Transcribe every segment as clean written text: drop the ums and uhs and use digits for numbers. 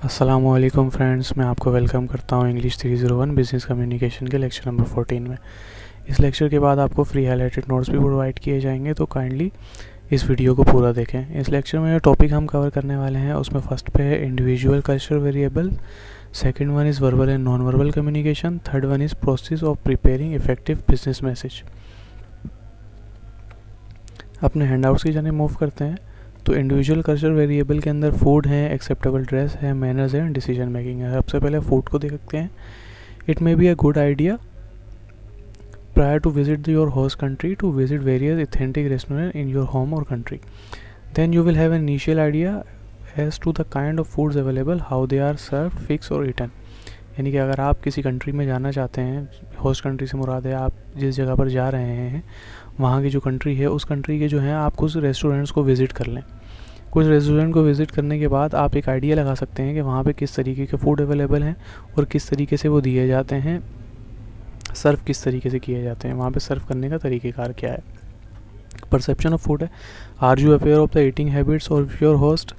अस्सलामुअलैकुम फ्रेंड्स, मैं आपको वेलकम करता हूं इंग्लिश 301 बिज़नेस कम्युनिकेशन के लेक्चर नंबर 14 में। इस लेक्चर के बाद आपको फ्री हाईलाइटेड नोट्स भी प्रोवाइड किए जाएंगे, तो काइंडली इस वीडियो को पूरा देखें। इस लेक्चर में जो टॉपिक हम कवर करने वाले हैं उसमें फर्स्ट पे है individual culture variable, second one is verbal and non verbal communication, third one is process of preparing effective business message. अपने हैंडआउट्स की जाने मूव करते हैं। तो इंडिविजुअल कल्चर वेरिएबल के अंदर फूड है, एक्सेप्टेबल ड्रेस है, मैनर्स है, डिसीजन मेकिंग है। सबसे पहले फूड को देखते हैं। It may be a good idea prior to visit your host country to visit various authentic restaurants in your home or country. Then you will have an initial idea as to the kind of foods available, how they are served, fixed or eaten. यानी कि अगर आप किसी country में जाना चाहते हैं, host country से मुराद है आप जिस जगह पर जा रहे हैं वहाँ की जो कंट्री है उस कंट्री के जो है आप कुछ रेस्टोरेंट्स को विज़िट कर लें। कुछ रेस्टोरेंट को विज़िट करने के बाद आप एक आइडिया लगा सकते हैं कि वहाँ पे किस तरीके के फ़ूड अवेलेबल हैं और किस तरीके से वो दिए जाते हैं, सर्व किस तरीके से किए जाते हैं, वहाँ पे सर्व करने का तरीक़ेकार क्या है। परसेप्शन ऑफ फूड है, are you aware of the eating habits of your host,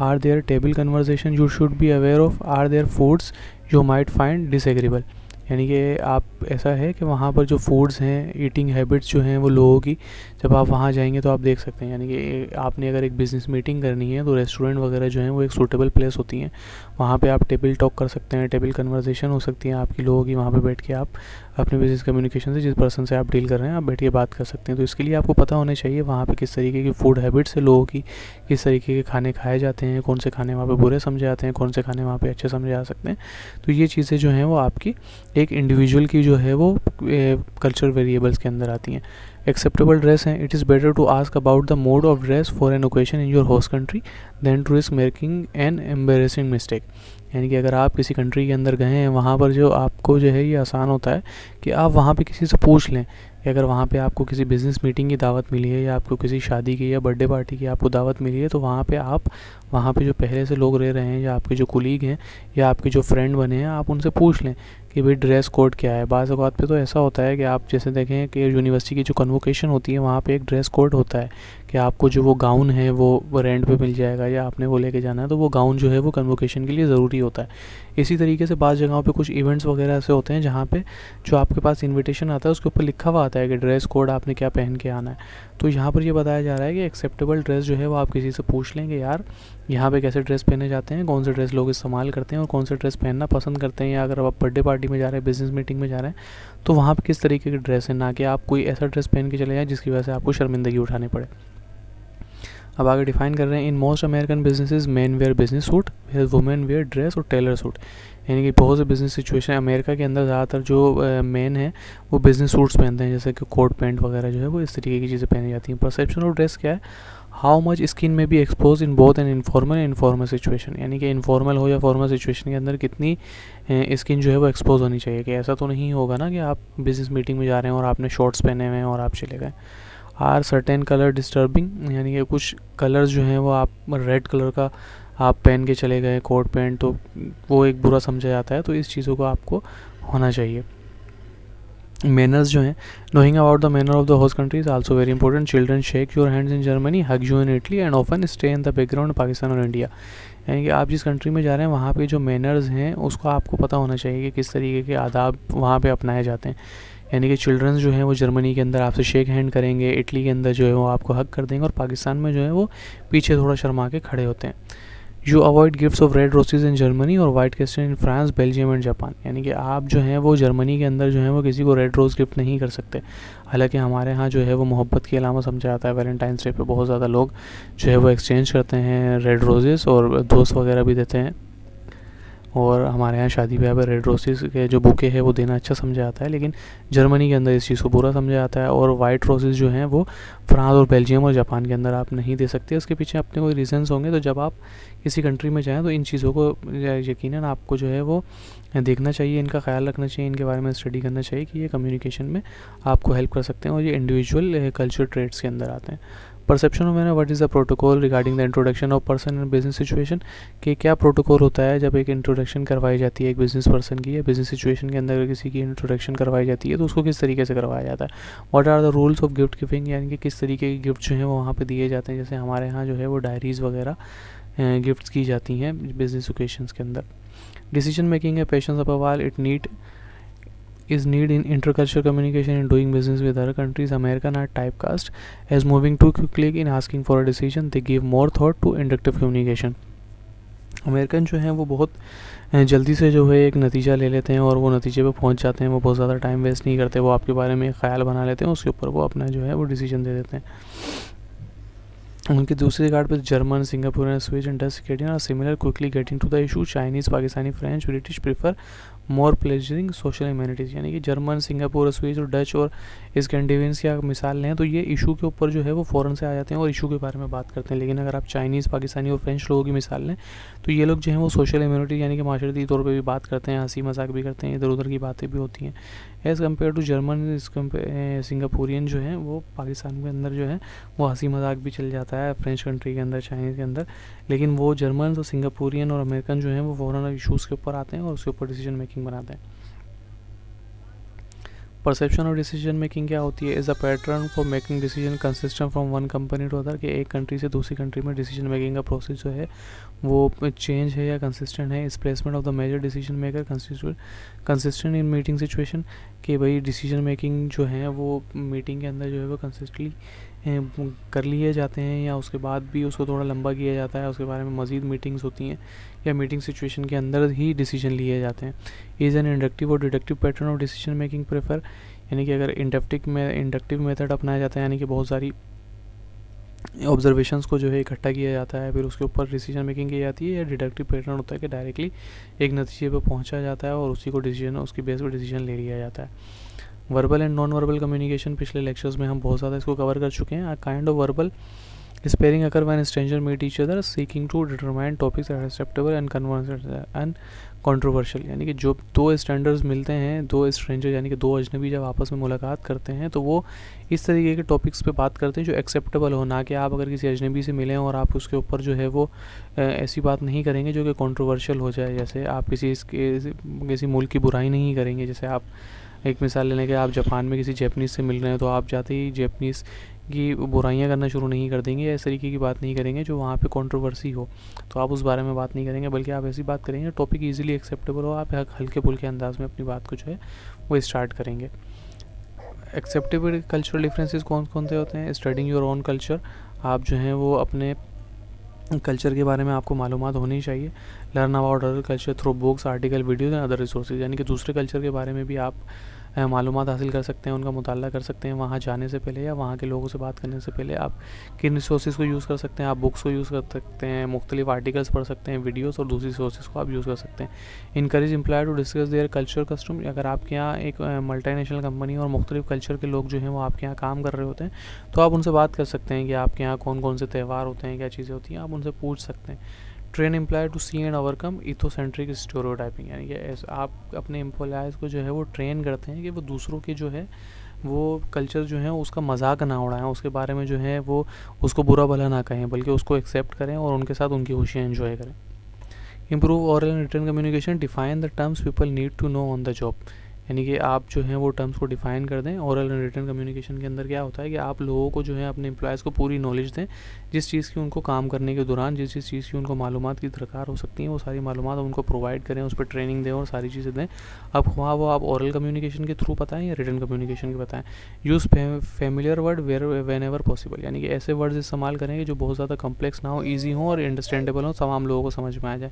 are there table conversation you should be aware of, are there foods you might find disagreeable. यानी कि आप ऐसा है कि वहाँ पर जो फूड्स हैं, ईटिंग हैबिट्स जो हैं वो लोगों की, जब आप वहाँ जाएंगे तो आप देख सकते हैं। यानी कि आपने अगर एक बिज़नेस मीटिंग करनी है तो रेस्टोरेंट वगैरह जो हैं वो एक सूटेबल प्लेस होती हैं। वहाँ पे आप टेबल टॉक कर सकते हैं, टेबल कन्वर्सेशन हो सकती है आपकी लोगों की। वहाँ पे बैठ के आप अपने बिज़नेस कम्युनिकेशन से जिस पर्सन से आप डील कर रहे हैं आप बैठ के बात कर सकते हैं। तो इसके लिए आपको पता होना चाहिए वहाँ पे किस तरीके की फ़ूड हैबिट्स है लोगों की, किस तरीके के खाने खाए जाते हैं, कौन से खाने वहाँ पे बुरे समझे जाते हैं, कौन से खाने वहाँ पे अच्छे समझे जा सकते हैं। तो ये चीज़ें जो हैं वो आपकी एक इंडिविजुअल की जो है वो कल्चर वेरिएबल्स के अंदर आती हैं। एक्सेप्टेबल ड्रेस हैं, it is better to ask about the mode of dress for an occasion in your host country than to risk making an embarrassing mistake. यानी कि अगर आप किसी कंट्री के अंदर गए हैं वहाँ पर जो आपको जो है ये आसान होता है कि आप वहाँ पे किसी से पूछ लें कि अगर वहाँ पे आपको किसी बिज़नेस मीटिंग की दावत मिली है या आपको किसी शादी की या बर्थडे पार्टी की आपको दावत मिली है, तो वहाँ पे आप वहाँ पे जो पहले से लोग रह रहे हैं या आपके जो कुलीग हैं या आपके जो फ्रेंड बने हैं आप उनसे पूछ लें कि भाई ड्रेस कोड क्या है। बाज़ औक़ात पे तो ऐसा होता है कि आप जैसे देखें कि यूनिवर्सिटी की जो कन्वोकेशन होती है वहाँ पे एक ड्रेस कोड होता है कि आपको जो वो गाउन है वो रेंट पे मिल जाएगा या आपने वो लेके जाना है, तो वो गाउन जो है वो कन्वोकेशन के लिए ज़रूरी होता है। इसी तरीके से बाज़ जगहों पे कुछ इवेंट्स वगैरह ऐसे होते हैं जहाँ पे जो आपके पास इन्विटेशन आता है उसके ऊपर लिखा हुआ आता है कि ड्रेस कोड आपने क्या पहन के आना है। तो यहाँ पर ये बताया जा रहा है कि एक्सेप्टेबल ड्रेस जो है वो आप किसी से पूछ लेंगे, यार यहाँ पे कैसे ड्रेस पहने जाते हैं, कौन से ड्रेस लोग इस्तेमाल करते हैं और कौन से ड्रेस पहनना पसंद करते हैं, या अगर आप बर्थडे पार्टी में जा रहे हैं, बिज़नेस मीटिंग में जा रहे हैं तो वहाँ पे किस तरीके की ड्रेस है, ना कि आप कोई ऐसा ड्रेस पहन के चले जाएँ जिसकी वजह से आपको शर्मिंदगी उठानी पड़े। अब आगे डिफाइन कर रहे हैं, in most American businesses men wear business suit, women wear dress और टेलर सूट। यानी कि बहुत से बिजनेस सिचुएशन अमेरिका के अंदर ज़्यादातर जो मेन है वो बिजनेस सूट्स पहनते हैं, जैसे कि कोट पैंट वगैरह जो है वो इस तरीके की चीज़ें पहनी जाती हैं। परसेप्शन ऑफ ड्रेस क्या है, हाउ मच स्किन में be expose in both an informal and informal situation. यानी कि इनफॉर्मल हो या फॉर्मल सिचुएशन के अंदर कितनी स्किन जो है वो एक्सपोज होनी चाहिए। कि ऐसा तो नहीं होगा ना कि आप बिजनेस मीटिंग में जा रहे हैं और आपने शॉर्ट्स पहने हुए हैं और आप चले गए। आर सर्टेन कलर डिस्टर्बिंग, यानी कि कुछ कलर्स जो हैं वो आप रेड कलर का आप पहन के चले गए कोट पैंट, तो वो एक बुरा समझा जाता है। तो इस चीज़ों को आपको होना चाहिए। मैनर्स जो हैं, knowing about the manner of the host country is also very important. Children shake your hands in Germany, hug you in Italy and often stay in the background Pakistan और इंडिया। यानी कि आप जिस कंट्री में जा रहे हैं वहाँ पे जो मैनर्स हैं उसको आपको पता होना चाहिए कि किस तरीके के आदाब वहाँ पे अपनाए जाते हैं। यानी कि चिल्ड्रंस जो हैं वो जर्मनी के अंदर आपसे शेक हैंड करेंगे, इटली के अंदर जो है वो आपको हक कर देंगे और पाकिस्तान में जो है वो पीछे थोड़ा शर्मा के खड़े होते हैं। You avoid gifts of red roses in Germany और white crystal in France, Belgium and Japan. यानी कि आप जो हैं वो जर्मनी के अंदर जो है वो किसी को रेड रोज़ गिफ्ट नहीं कर सकते। हालांकि हमारे यहाँ जो है वो मोहब्बत की अलामत समझा जाता है। वैलेंटाइंस डे पे बहुत ज़्यादा लोग जो है वो एक्सचेंज करते हैं रेड रोजेस और दोस्त वगैरह भी देते हैं, और हमारे यहाँ शादी ब्याह पर रेड रोसेस के जो बुके है वो देना अच्छा समझा जाता है। लेकिन जर्मनी के अंदर इस चीज़ को बुरा समझा जाता है। और वाइट रोसेस जो हैं वो फ्रांस और बेल्जियम और जापान के अंदर आप नहीं दे सकते। इसके पीछे अपने कोई रीजंस होंगे। तो जब आप किसी कंट्री में जाएँ तो इन चीज़ों को यकीनन आपको जो है वो देखना चाहिए, इनका ख्याल रखना चाहिए, इनके बारे में स्टडी करना चाहिए कि ये कम्युनिकेशन में आपको हेल्प कर सकते हैं और ये इंडिविजुअल कल्चर ट्रेड्स के अंदर आते हैं। Perception of manner, what is the protocol regarding the introduction of person in business situation. कि क्या प्रोटोकॉल होता है जब एक इंट्रोडक्शन करवाई जाती है एक बिज़नेस पर्सन की या बिज़नेस सिचुएशन के अंदर किसी की इंट्रोडक्शन करवाई जाती है तो उसको किस तरीके से करवाया जाता है। What are the rules of gift giving, यानी कि किस तरीके के गिफ्ट जो हैं वो वहाँ पे दिए जाते हैं। जैसे हमारे यहाँ जो है वो डायरीज़ वगैरह गिफ्ट्स की जाती हैं बिजनेस ओकेशंस के अंदर। डिसीजन मेकिंग है patience above all, it is need in intercultural communication in doing business with other countries. American are typecast as moving too quickly in asking for a decision. They give more thought to inductive communication. American जो हैं वो बहुत जल्दी से जो है एक नतीजा ले लेते हैं और वो नतीजे पे पहुंच जाते हैं। वो बहुत ज़्यादा टाइम वेस्ट नहीं करते, वो आपके बारे में एक ख्याल बना लेते हैं, उसके ऊपर वो अपना जो है वो डिसीजन दे देते हैं। उनकी दूसरी कार्ड पे German, Singapore, Swiss and Dutch Canadian are similar quickly getting to the issue. Chinese, Pakistani, French, British prefer more pleasuring social humanities. यानी कि जर्मन, सिंगापुर, स्विस और डच और स्कैंडिनेवियंस की अगर मिसाल लें तो ये इशू के ऊपर जो है वो फ़ौरन से आ जाते हैं और इशू के बारे में बात करते हैं। लेकिन अगर आप चाइनीज़, पाकिस्तानी और फ्रेंच लोगों की मिसाल लें तो ये लोग जो हैं वो सोशल ह्यूमैनिटी यानी कि माशरती तौर पर भी बात करते हैं, हंसी मजाक भी करते हैं, इधर उधर की बातें भी होती हैं। As compare to German, Singaporean जो हैं वो पाकिस्तान के अंदर जो है वो हंसी मजाक भी चल जाता है, फ्रेंच कंट्री के अंदर, चाइनीज़ के अंदर। लेकिन वो जर्मन और सिंगापुरियन और अमेरिकन जो हैं वो फ़ौरन इशूज़ के ऊपर आते हैं और उसके ऊपर डिसीजन मेकिंग बनाते हैं। परसेप्शन और डिसीजन मेकिंग क्या होती है? Is a pattern for making decision consistent from one company to other, कि एक कंट्री से दूसरी कंट्री में डिसीजन मेकिंग का प्रोसेस जो है वो चेंज है या कंसिस्टेंट है। Is placement of the major decision maker consistent in meeting situation, कि भाई डिसीजन मेकिंग जो है वो मीटिंग के अंदर जो है वो कंसिस्टेंटली कर लिए जाते हैं या उसके बाद भी उसको थोड़ा लंबा किया जाता है, उसके बारे में मज़ीद मीटिंग्स होती हैं या मीटिंग सिचुएशन के अंदर ही डिसीजन लिए जाते हैं। इज़ एन इंडक्टिव और deductive pattern of decision making prefer, यानी कि अगर इंडक्टिव मेथड अपनाया जाता है यानी कि बहुत सारी ऑब्जर्वेशंस को जो है इकट्ठा किया जाता है फिर उसके ऊपर डिसीजन मेकिंग की जाती है, या डिडक्टिव पैटर्न होता है कि डायरेक्टली एक नतीजे पर पहुंचा जाता है और उसी को डिसीजन उसकी बेस पर डिसीजन ले लिया जाता है। Verbal and non verbal communication, पिछले लेक्चर्स में हम बहुत ज़्यादा इसको कवर कर चुके हैं। Kind of verbal sparring occur when stranger meet each other seeking to determine topics are acceptable and controversial, यानी कि जो दो स्टैंडर्ड्स मिलते हैं, दो स्ट्रेंजर यानी कि दो अजनबी जब आपस में मुलाकात करते हैं तो वो इस तरीके के टॉपिक्स पे बात करते हैं जो एक्सेप्टेबल हो, ना कि आप अगर किसी अजनबी से मिलें और आप उसके ऊपर जो है वो ऐसी बात नहीं करेंगे जो कि कंट्रोवर्शियल हो जाए। जैसे आप किसी मुल्क की बुराई नहीं करेंगे। जैसे आप एक मिसाल लेने के, आप जापान में किसी जैपनीज़ से मिल रहे हैं तो आप जाते ही जैपनीज़ की बुराइयां करना शुरू नहीं कर देंगे या इस तरीके की बात नहीं करेंगे जो वहाँ पे कंट्रोवर्सी हो, तो आप उस बारे में बात नहीं करेंगे, बल्कि आप ऐसी बात करेंगे टॉपिक इजीली एक्सेप्टेबल हो, आप हल्के फुल्के अंदाज में अपनी बात को जो है वो स्टार्ट करेंगे। एक्सेप्टेबल कल्चरल डिफरेंसेस कौन कौन से होते हैं? स्टडिंग योर ओन कल्चर, आप जो हैं वो अपने कल्चर के बारे में आपको मालूमात होनी चाहिए। Learn about other culture through books, article, videos and other resources, यानी कि दूसरे कल्चर के बारे में भी आप मालूमात हासिल कर सकते हैं, उनका मुताला कर सकते हैं वहाँ जाने से पहले या वहाँ के लोगों से बात करने से पहले। आप किन रिसोर्सेज को यूज़ कर सकते हैं? आप बुक्स को यूज़ कर सकते हैं, मुख्तलिफ आर्टिकल्स पढ़ सकते हैं, वीडियोस और दूसरी सोर्सेज को आप यूज़ कर सकते हैं। Encourage employer to discuss their culture custom, अगर आपके यहाँ एक मल्टीनेशनल कंपनी और मुख्तलिफ कल्चर के लोग जो हैं वो आपके यहाँ काम कर रहे होते हैं तो आप उनसे बात कर सकते हैं कि आपके यहाँ कौन कौन से त्यौहार होते हैं, क्या चीज़ें होती हैं, आप उनसे पूछ सकते हैं। Train employ to see and overcome ethnocentric stereotyping, यानी कि आप अपने एम्प्लॉयज़ को जो है वो ट्रेन करते हैं कि वो दूसरों के जो है वो कल्चर जो है उसका मजाक ना उड़ाएं, उसके बारे में जो है वो उसको बुरा भला ना कहें, बल्कि उसको एक्सेप्ट करें और उनके साथ उनकी खुशियाँ एंजॉय करें। Improve oral and written communication, define the terms people need to know on the job, यानी कि आप जो है वो टर्म्स को डिफ़ाइन कर दें। ओरल एंड रिटन कम्युनिकेशन के अंदर क्या होता है कि आप लोगों को जो है अपने एम्प्लॉयज़ को पूरी नॉलेज दें, जिस चीज़ की उनको काम करने के दौरान जिस चीज़ की उनको मालूमात की दरकार हो सकती है वो सारी मालूमात उनको प्रोवाइड करें, उस पर ट्रेनिंग दें और सारी चीज़ें दें। अब वहाँ वो आप ओरल कम्युनिकेशन के थ्रू बताएं या रिटन कम्युनिकेशन के बताएं। Use familiar word when ever possible, यानी कि ऐसे वर्ड्स इस्तेमाल करेंगे जो बहुत ज़्यादा कम्प्लेक्स ना हो, ईजी हो और अंडरस्टैंडेबल हो, तमाम लोगों को समझ में आ जाए।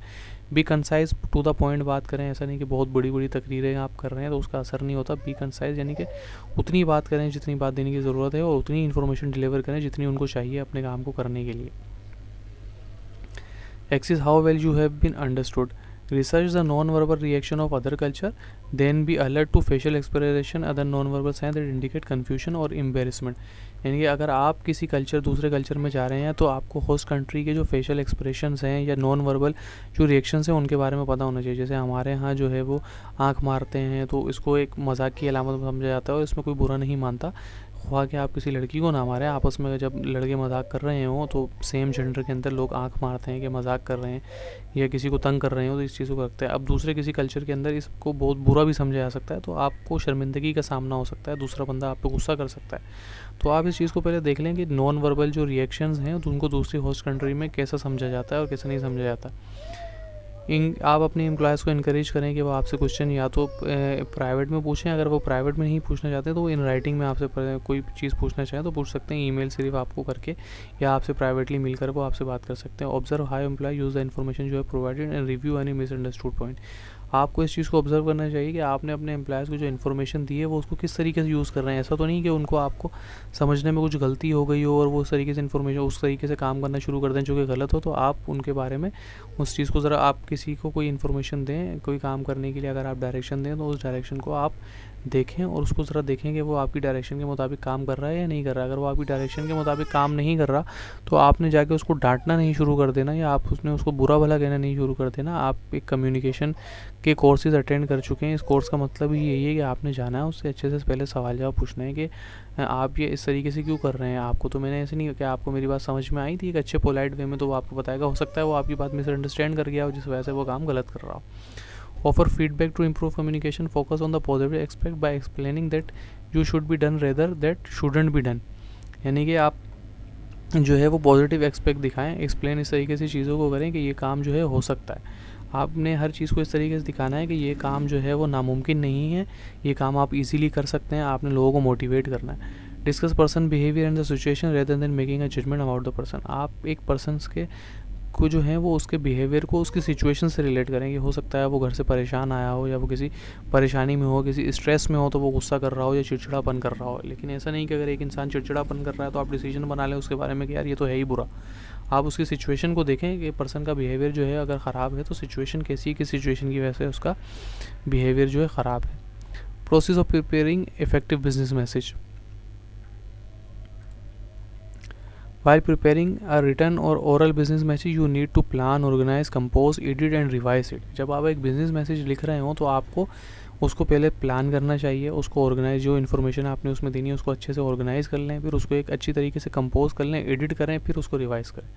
Be concise, to the point बात करें, ऐसा नहीं कि बहुत बड़ी बड़ी तकरीरें आप कर रहे हैं तो उसका असर नहीं होता। बी कंसाइज यानी कि उतनी बात करें जितनी बात देने की ज़रूरत है और उतनी इन्फॉर्मेशन डिलीवर करें जितनी उनको चाहिए अपने काम को करने के लिए। Assess, how well you have been understood, research the non verbal reaction of other culture, then be alert to facial expression other non verbal sign that indicate confusion और एम्बेरसमेंट, यानी कि अगर आप किसी दूसरे कल्चर में जा रहे हैं तो आपको होस्ट कंट्री के जो फेशियल एक्सप्रेशंस हैं या नॉन वर्बल जो रिएक्शंस हैं उनके बारे में पता होना चाहिए। जैसे हमारे यहाँ जो है वो आंख मारते हैं तो इसको एक मजाक की अलामत समझा जाता है और इसमें कोई बुरा नहीं मानता। हुआ कि आप किसी लड़की को ना मारें, आपस में जब लड़के मजाक कर रहे हों तो सेम जेंडर के अंदर लोग आंख मारते हैं कि मजाक कर रहे हैं या किसी को तंग कर रहे हो तो इस चीज़ को करते हैं। अब दूसरे किसी कल्चर के अंदर इसको बहुत बुरा भी समझा जा सकता है, तो आपको शर्मिंदगी का सामना हो सकता है, दूसरा बंदा आप पे गुस्सा कर सकता है। तो आप इस चीज़ को पहले देख लें कि नॉन वर्बल जो रिएक्शंस हैं तो उनको दूसरी होस्ट कंट्री में कैसा समझा जाता है और कैसा नहीं समझा जाता। आप अपने एम्प्लॉयज़ को इनकरेज करें कि वो आपसे क्वेश्चन या तो प्राइवेट में पूछें, अगर वो प्राइवेट में नहीं पूछना चाहते तो वो इन राइटिंग में आपसे कोई चीज़ पूछना चाहें तो पूछ सकते हैं, ईमेल सिर्फ आपको करके या आपसे प्राइवेटली मिलकर वो आपसे बात कर सकते हैं। Observe how employ use the information जो है provided and review any misunderstood point. आपको इस चीज़ को ऑब्जर्व करना चाहिए कि आपने अपने एम्प्लॉयज़ को जो इन्फॉर्मेशन दी है वो उसको किस तरीके से यूज़ कर रहे हैं। ऐसा तो नहीं कि उनको आपको समझने में कुछ गलती हो गई हो और वो उस तरीके से इन्फॉर्मेशन उस तरीके से काम करना शुरू कर दें जो कि गलत हो, तो आप उनके बारे में उस चीज़ को ज़रा, आप किसी को कोई इन्फॉर्मेशन दें कोई काम करने के लिए, अगर आप डायरेक्शन दें तो उस डायरेक्शन को आप देखें और उसको ज़रा देखें कि वो आपकी डायरेक्शन के मुताबिक काम कर रहा है या नहीं कर रहा है। अगर वो आपकी डायरेक्शन के मुताबिक काम नहीं कर रहा तो आपने जाके उसको डांटना नहीं शुरू कर देना या आप उसको बुरा भला कहना नहीं शुरू कर देना। आप एक कम्युनिकेशन के कोर्सेज अटेंड कर चुके हैं, इस कोर्स का मतलब ही यही है कि आपने जाना है उससे अच्छे से पहले सवाल जवाब पूछना है कि आप ये इस तरीके से क्यों कर रहे हैं, आपको तो मैंने ऐसे नहीं कि आपको मेरी बात समझ में आई थी एक अच्छे पोलाइट वे में, तो वो आपको बताएगा। हो सकता है वो आपकी बात मिसअंडरस्टैंड कर गया हो जिस वजह से वो काम गलत कर रहा हो। Offer feedback to improve communication. Focus on the positive aspect by explaining that you should be done rather that shouldn't be done. यानी कि आप जो है वो पॉजिटिव एक्सपेक्ट दिखाएं, एक्सप्लेन इस तरीके से चीज़ों को करें कि ये काम जो है हो सकता है। आपने हर चीज़ को इस तरीके से दिखाना है कि ये काम जो है वो नामुमकिन नहीं है, ये काम आप इजीली कर सकते हैं। आपने लोगों को मोटिवेट करना है। Discuss person behaviour and the situation rather than making a judgement about the person. आप एक पर्सन के को जो है वो उसके बिहेवियर को उसकी सिचुएशन से रिलेट करेंगे। हो सकता है वो घर से परेशान आया हो या वो किसी परेशानी में हो, किसी स्ट्रेस में हो तो वो गुस्सा कर रहा हो या चिड़चिड़ापन कर रहा हो। लेकिन ऐसा नहीं कि अगर एक इंसान चिड़चिड़ापन कर रहा है तो आप डिसीजन बना लें उसके बारे में कि यार ये तो है ही बुरा। आप उसकी सिचुएशन को देखें कि पर्सन का बिहेवियर जो है अगर ख़राब है तो सिचुएशन कैसी है, किस सिचुएशन की वजह से उसका बिहेवियर जो है ख़राब है। Process of preparing effective business message. While preparing a written or oral business message, you need to plan, organize, compose, edit and revise it. जब आप एक बिजनेस मैसेज लिख रहे हो तो आपको उसको पहले प्लान करना चाहिए, उसको ऑर्गेनाइज, जो इन्फॉर्मेशन आपने उसमें देनी है उसको अच्छे से ऑर्गेनाइज कर लें, फिर उसको एक अच्छी तरीके से कंपोज कर लें, एडिट करें, फिर उसको रिवाइज करें।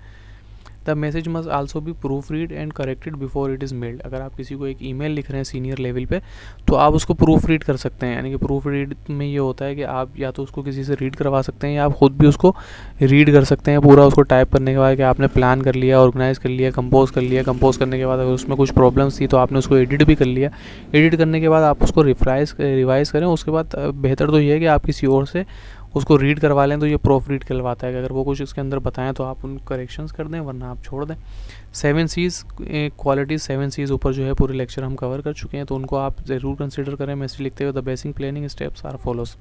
The message must also be proof read and corrected before it is meld. अगर आप किसी को एक ईमेल लिख रहे हैं सीनियर लेवल पे तो आप उसको प्रूफ रीड कर सकते हैं। यानी कि प्रूफ रीड में ये होता है कि आप या तो उसको किसी से रीड करवा सकते हैं या आप ख़ुद भी उसको रीड कर सकते हैं पूरा। उसको टाइप करने के बाद कि आपने प्लान कर लिया, ऑर्गेनाइज कर लिया, कंपोज कर लिया। कंपोज करने के बाद अगर उसमें कुछ प्रॉब्लम्स थी तो आपने उसको एडिट भी कर लिया। एडिट करने के बाद आप उसको रिवाइज करें। उसके बाद बेहतर तो ये है कि आप किसी और से उसको रीड करवा लें तो ये प्रूफ रीड कहलवाता है कि अगर वो कुछ इसके अंदर बताएं तो आप उन करेक्शंस कर दें, वरना आप छोड़ दें। 7 C's क्वालिटीज़, 7 C's ऊपर जो है पूरे लेक्चर हम कवर कर चुके हैं, तो उनको आप ज़रूर कंसिडर करें मैसेज लिखते हुए। The basic planning steps are follows.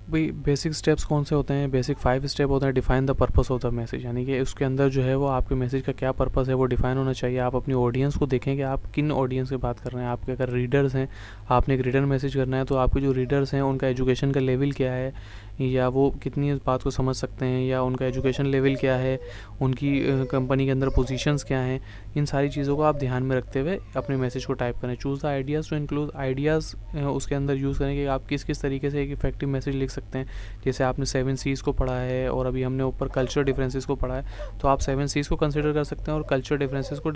भाई बेसिक स्टेप्स कौन से होते हैं? बेसिक 5 स्टेप होते हैं। Define the purpose of the message, यानी कि उसके अंदर जो है वो आपके मैसेज का क्या पर्पस है वो डिफाइन होना चाहिए। आप अपनी ऑडियंस को देखें कि आप किन ऑडियंस से बात कर रहे हैं। आपके अगर रीडर्स हैं, आपने एक रिटर्न मैसेज करना है तो आपके जो रीडर्स हैं उनका एजुकेशन का लेवल क्या है, या वो कितनी इस बात को समझ सकते हैं, या उनका एजुकेशन लेवल क्या है, उनकी कंपनी के अंदर पोजीशंस क्या हैं। इन सारी चीज़ों को आप ध्यान में रखते हुए अपने मैसेज को टाइप करें। Choose the ideas to include ideas, उसके अंदर यूज़ करें कि आप किस किस तरीके से एक इफेक्टिव मैसेज लिख सकते हैं। जैसे आपने 7 C's को पढ़ा है और अभी हमने ऊपर कल्चर डिफरेंसेस को पढ़ा है, तो आप 7 C's को कंसिडर कर सकते हैं और कल्चर डिफरेंसेस को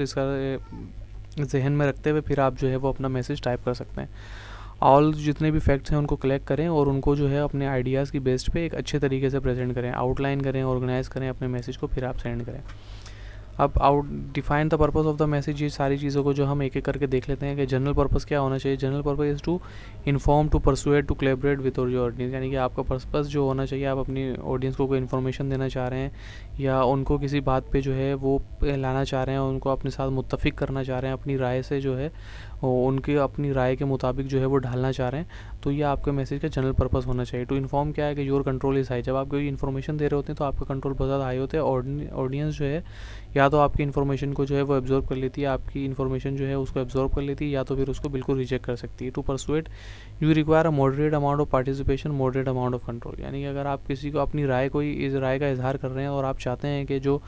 जहन में रखते हुए फिर आप जो है वो अपना मैसेज टाइप कर सकते हैं। ऑल जितने भी फैक्ट्स हैं उनको कलेक्ट करें और उनको जो है अपने आइडियाज़ की बेस्ड पे एक अच्छे तरीके से प्रेजेंट करें, आउटलाइन करें, ऑर्गेनाइज करें अपने मैसेज को, फिर आप सेंड करें। अब define the purpose of the message, ये सारी चीज़ों को जो हम एक एक करके देख लेते हैं कि जनरल पर्पस क्या होना चाहिए। General purpose is to inform, to persuade, to collaborate with your audience. यानी कि आपका पर्पस जो होना चाहिए, आप अपनी ऑडियंस को कोई इन्फॉर्मेशन देना चाह रहे हैं या उनको किसी बात पे जो है वो लाना चाह रहे हैं, उनको अपने साथ मुत्तफिक करना चाह रहे हैं, अपनी राय से जो है उनके अपनी राय के मुताबिक जो है वो ढालना चाह रहे हैं, तो ये आपके मैसेज का जनरल पर्पस होना चाहिए। टू इन्फॉर्म क्या है कि योर कंट्रोल इज़ हाई। जब आप कोई इन्फॉर्मेशन दे रहे होते हैं तो आपका कंट्रोल बहुत ज़्यादा हाई होता है। ऑडियंस जो है या तो आपकी इन्फॉर्मेशन को जो है वो एब्जॉर्व कर लेती है, आपकी इन्फॉर्मेशन जो है उसको एब्जॉर्व कर लेती है, या तो फिर उसको बिल्कुल रिजेक्ट कर सकती है। To persuade you require a moderate amount of participation, moderate amount of control. यानी कि अगर आप किसी को अपनी राय इस राय का इजहार कर रहे हैं और आप चाहते हैं कि जो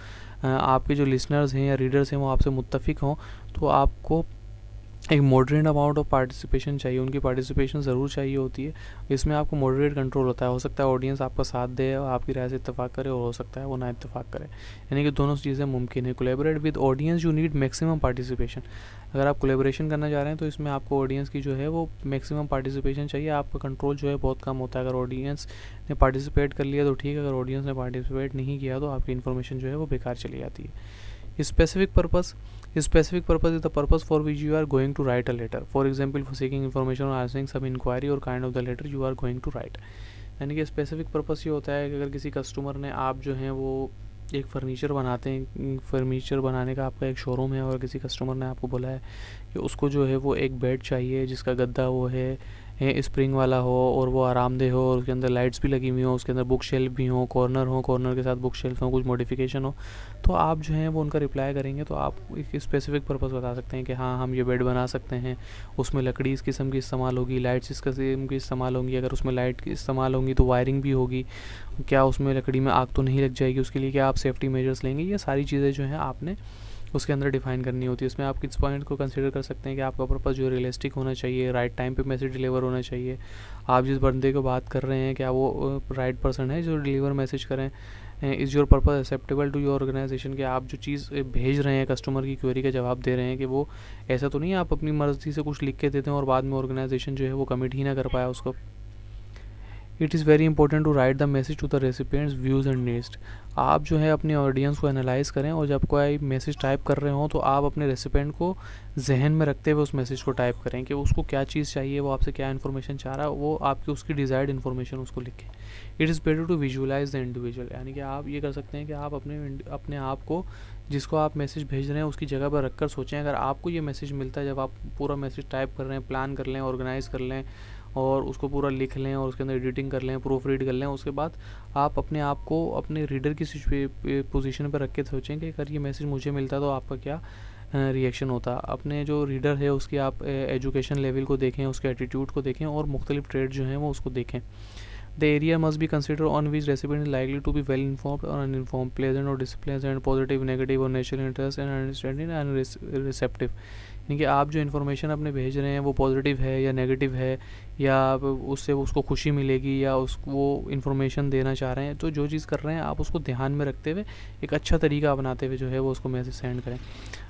आपके जो लिसनर्स हैं या रीडर्स हैं वो आपसे मुत्तफिक हों, तो आपको एक मॉडरेट अमाउंट ऑफ पार्टिसिपेशन चाहिए, उनकी पार्टिसिपेशन ज़रूर चाहिए होती है। इसमें आपको मॉडरेट कंट्रोल होता है। हो सकता है ऑडियंस आपका साथ दे और आपकी राय से इत्तेफाक करे, और हो सकता है वो ना इत्तेफाक करे, यानी कि दोनों चीज़ें मुमकिन है। Collaborate with audience you need maximum participation. अगर आप कोलैबोरेशन करना चाह रहे हैं तो इसमें आपको ऑडियंस की जो है वो मैक्सिमम पार्टिसिपेशन चाहिए। आपका कंट्रोल जो है बहुत कम होता है। अगर ऑडियंस ने पार्टिसिपेट कर लिया तो ठीक है, अगर ऑडियंस ने पार्टिसिपेट नहीं किया तो आपकी इन्फॉर्मेशन जो है वो बेकार चली जाती है। Specific purpose is the purpose for which you are going to write a letter. For example, for seeking information or answering some inquiry or kind of the letter you are going to write. यानी कि specific purpose ये होता है कि अगर किसी customer ने, आप जो हैं वो एक फ़र्नीचर बनाते हैं, फ़र्नीचर बनाने का आपका एक शोरूम है, और किसी कस्टमर ने आपको बोला है कि उसको जो है वो एक बेड चाहिए जिसका गद्दा वो है स्प्रिंग वाला हो और वो आरामदेह हो, और उसके अंदर लाइट्स भी लगी हुई हो, उसके अंदर बुक शेल्फ भी हो, कॉर्नर के साथ बुक शेल्फ हो, कुछ मॉडिफिकेशन हो, तो आप जो है वो उनका रिप्लाई करेंगे तो आप एक स्पेसिफिक पर्पस बता सकते हैं कि हाँ हम ये बेड बना सकते हैं, उसमें लकड़ी इस किस्म की इस्तेमाल होगी, लाइट्स इस किस्म की इस्तेमाल होंगी, अगर उसमें लाइट की इस्तेमाल होंगी तो वायरिंग भी होगी, क्या उसमें लकड़ी में आग तो नहीं लग जाएगी, उसके लिए क्या आप सेफ्टी मेजर्स लेंगे। ये सारी चीज़ें जो हैं आपने उसके अंदर डिफाइन करनी होती है। इसमें आप किस पॉइंट को कंसीडर कर सकते हैं कि आपका पर्पस जो है रियलिस्टिक होना चाहिए, राइट टाइम पे मैसेज डिलीवर होना चाहिए, आप जिस बंदे को बात कर रहे हैं क्या वो राइट पर्सन है जो डिलीवर मैसेज करें, is your purpose acceptable to your organisation, कि आप जो चीज़ भेज रहे हैं कस्टमर की क्वेरी का जवाब दे रहे हैं कि वो ऐसा तो नहीं है आप अपनी मर्ज़ी से कुछ लिख के देते हैं और बाद में ऑर्गेनाइजेशन जो है वो कमिट ही ना कर पाया उसको। It is very important to write the message to the recipients views and needs. आप जो है अपने ऑडियंस को एनालाइज करें, और जब कोई मैसेज टाइप कर रहे हो तो आप अपने रेसिपिएंट को जहन में रखते हुए उस मैसेज को टाइप करें कि उसको क्या चीज़ चाहिए, वो आपसे क्या इन्फॉर्मेशन चाह रहा है, वो आपकी उसकी डिज़ायर्ड इन्फॉर्मेशन उसको लिखें। It is better to visualise the individual, यानी कि आप ये कर सकते हैं कि आप अपने आप को, जिसको आप मैसेज भेज रहे हैं उसकी जगह पर रख कर सोचें, अगर आपको ये मैसेज मिलता है, जब आप पूरा मैसेज टाइप कर रहे हैं, प्लान कर लें, ऑर्गेनाइज़ कर लें और उसको पूरा लिख लें और उसके अंदर एडिटिंग कर लें, प्रूफ रीड कर लें, उसके बाद आप अपने आप को अपने रीडर की पोजीशन पर रख के सोचें कि अगर ये मैसेज मुझे मिलता तो आपका क्या रिएक्शन होता। अपने जो रीडर है उसकी आप एजुकेशन लेवल को देखें, उसके एटीट्यूड को देखें और मुख्तलिफ ट्रेड जो हैं वो उसको देखें। The area must be considered on which recipient is likely to be well informed or uninformed, pleasant or displeasant, positive, negative or natural interest and understanding and receptive। यानी कि आप जो इन्फॉर्मेशन अपने भेज रहे हैं वो पॉजिटिव है या नेगेटिव है, या उससे उसको खुशी मिलेगी या उसको वो इन्फॉर्मेशन देना चाह रहे हैं, तो जो चीज़ कर रहे हैं आप उसको ध्यान में रखते हुए एक अच्छा तरीका अपनाते हुए जो है वो उसको मैसेज सेंड करें।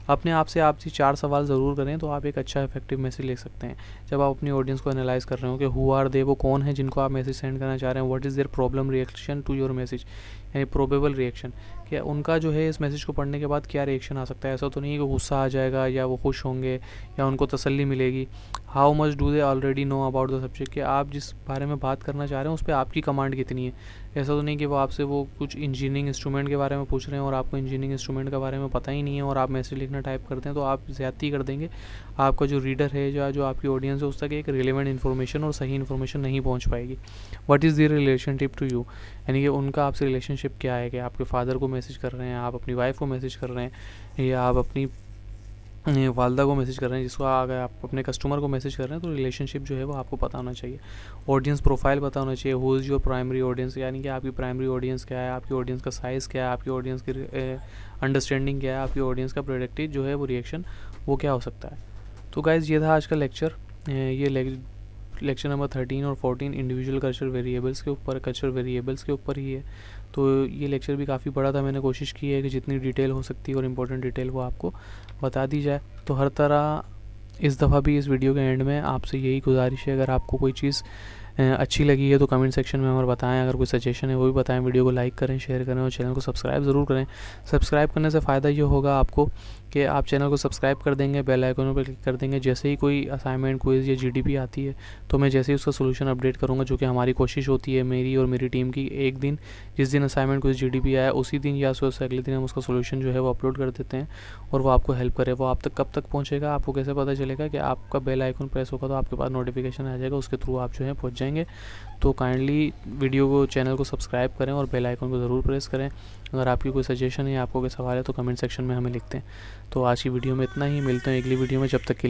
अपने आप से 4 सवाल ज़रूर करें तो आप एक अच्छा इफेक्टिव मैसेज लिख सकते हैं। जब आप अपनी ऑडियंस को एनालाइज कर रहे हो कि हु आर दे, वो कौन है जिनको आप मैसेज सेंड करना चाह रहे हैं, what is their problem reaction to your message, यानी प्रोबेबल रिएक्शन, क्या उनका जो है इस मैसेज को पढ़ने के बाद क्या रिएक्शन आ सकता है। ऐसा तो नहीं है कि गुस्सा आ जाएगा या वो खुश होंगे या उनको तसल्ली मिलेगी। How much do they already know about the subject, कि आप जिस बारे में बात करना चाह रहे हैं उस पर आपकी कमांड कितनी है। ऐसा तो नहीं कि वो आपसे वो कुछ इंजीनियरिंग इंस्ट्रूमेंट के बारे में पूछ रहे हैं और आपको इंजीनियरिंग इंस्ट्रूमेंट के बारे में पता ही नहीं है और आप मैसेज लिखना टाइप करते हैं तो आप ज़्यादती कर देंगे। आपका जो रीडर है या जो आपकी ऑडियंस है उस तक एक रिलेवेंट इन्फॉर्मेशन और सही इन्फॉर्मेशन नहीं पहुंच पाएगी। What is the relationship to you, यानी कि उनका आपसे रिलेशनशिप क्या है, कि आपके फादर को मैसेज कर रहे हैं, आप अपनी वाइफ को मैसेज कर रहे हैं, या आप अपनी वालदा को मैसेज कर रहे हैं, जिसको अगर आप अपने कस्टमर को मैसेज कर रहे हैं तो रिलेशनशिप जो है वो आपको पता होना चाहिए। ऑडियंस प्रोफाइल पता होना चाहिए, who is your primary audience, यानी कि आपकी प्राइमरी ऑडियंस क्या है, आपकी ऑडियंस का साइज़ क्या है, आपकी ऑडियंस की अंडरस्टैंडिंग क्या है, आपकी ऑडियंस का प्रोडक्टिव जो है वो रिएक्शन वो क्या हो सकता है। तो गाइज़ ये था आज का लेक्चर। ये लेक्चर नंबर 13 और 14 इंडिविजुअल कल्चर वेरिएबल्स के ऊपर ही है। तो ये लेक्चर भी काफ़ी बड़ा था, मैंने कोशिश की है कि जितनी डिटेल हो सकती है और इम्पोर्टेंट डिटेल वो आपको बता दी जाए। तो हर तरह इस दफ़ा भी इस वीडियो के एंड में आपसे यही गुजारिश है, अगर आपको कोई चीज़ अच्छी लगी है तो कमेंट सेक्शन में हमें बताएं, अगर कोई सजेशन है वो भी बताएं, वीडियो को लाइक करें, शेयर करें और चैनल को सब्सक्राइब ज़रूर करें। सब्सक्राइब करने से फ़ायदा ये होगा आपको कि आप चैनल को सब्सक्राइब कर देंगे, बेल आइकन पर क्लिक कर देंगे, जैसे ही कोई असाइनमेंट, क्विज़ या जीडीपी आती है तो मैं जैसे ही उसका सोल्यूशन अपडेट करूँगा, जो कि हमारी कोशिश होती है मेरी और मेरी टीम की, एक दिन जिस दिन असाइनमेंट क्विज़ जीडीपी आया उसी दिन या उससे अगले दिन हम उसका सोल्यूशन जो है वो अपलोड कर देते हैं और वो आपको हेल्प करे। वो आप तक कब तक पहुँचेगा, आपको कैसे पता चलेगा, कि आपका बेल आइकन प्रेस होगा तो आपके पास नोटिफिकेशन आ जाएगा, उसके थ्रू आप जो है पहुँच जाएंगे। तो काइंडली वीडियो को, चैनल को सब्सक्राइब करें और बेल आइकन को ज़रूर प्रेस करें। अगर आपकी कोई सजेशन है या आपको कोई सवाल है तो कमेंट सेक्शन में हमें लिखते हैं। तो आज की वीडियो में इतना ही, मिलते हैं अगली वीडियो में, जब तक के लिए